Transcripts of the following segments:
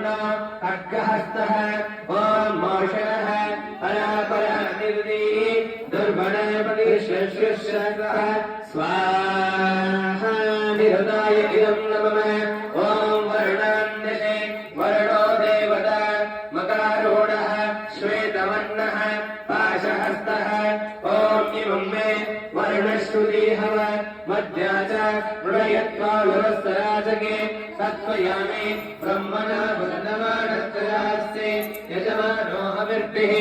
वर्णो खड्गहस्तः ॐ मोषणः परापरानिरुदी दुर्बणपतिश्रश्रुश्रः स्वाहा निरुदाय इदं नमः ॐ वर्णान्यते वर्णो देवता मकारूढः श्वेतवर्णः पाशहस्तः ॐ इमं मे वर्णश्रुतिहव मध्या च मृडयत्वालुरस्तराजके तत्त्वयामि ब्रह्मणा वर्धमानस्तरास्ते यजमानो हविर्भिः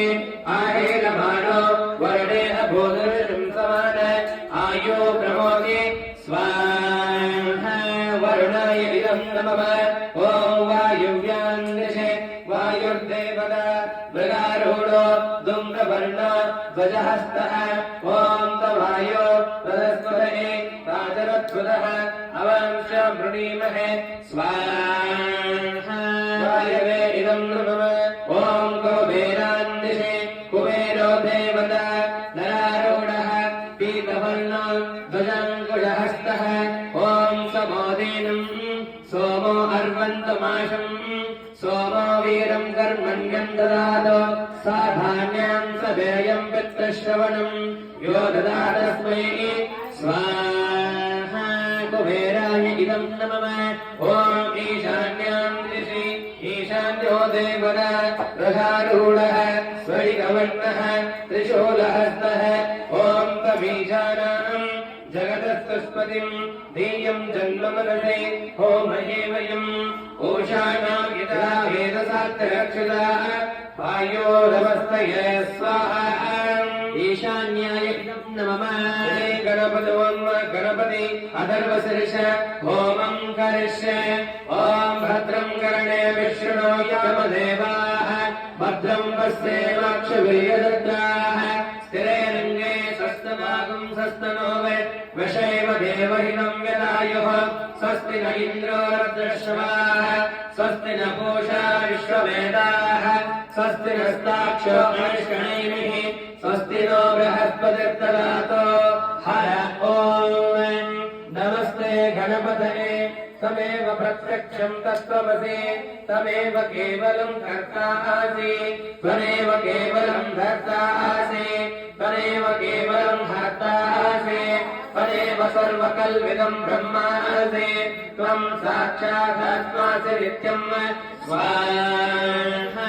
आहेलमानो वर्णे अभूदृशं समान आयो प्रमोदे स्वाहा वर्णाय इदं नमः ॐ वायुव्यान्दिशे वायुर्देवता मृगारूढो धूम्रवर्णो ध्वजहस्तः ॐ तवायो तदस्पदये ताजरत्वदः अवांश वृणीमहे स्वाहा वायवे इदं नमः ॐ कुबेरान्दिशे कुबेरो देवता नरारूढः पीतवर्णो ध्वजाङ्कुशहस्तः ॐ समोदीनं सोमो अर्वन्तमाशम् सोमो वीरं कर्मण्यं ददातु साधान्यां सदेयं पितृश्रवणं यो ददातस्मै स्वाहा कुबेराय इदं नमः ॐ ईशान्यां दिशि ईशान्यो देवता रथारूढः स्फटिकवर्णः त्रिशूलहस्तः ॐ तमीशानां जगतस्तस्पतिं ध्येयं जन्ममनसे होमये वयम् ओषाणां यथा वेदसात्यरक्षिताः वायोरवस्तये स्वाहा ईशान्याय इदं नमः गणपति अथर्वशीर्ष होमं करिष्ये ॐ भद्रं कर्णे विष्णोयामदेवाः भद्रं पश्येमाक्षवीर्यदत्ताः स्थिरेरङ्गे स्वस्तभागं स्वस्तनो वशैव देवहिनं यदायुः स्वस्ति न इन्द्रो रुद्रश्रवाः स्वस्ति न पूषा विश्ववेदाः स्वस्ति नस्ताक्षो अनिष्कणैमिः स्वस्ति नो बृहस्पतिर्ददातु हर ॐ नमस्ते गणपतये तमेव प्रत्यक्षं तत्त्वमसि तमेव केवलं कर्तासि त्वमेव केवलं भर्तासि त्वमेव केवलं हर्तासि त्वमेव सर्वकल्पितं ब्रह्मासि त्वं साक्षादात्मासि नित्यं स्वाहा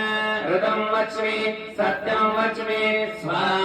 ऋतं वच्मि सत्यं वच्मि स्वाहा।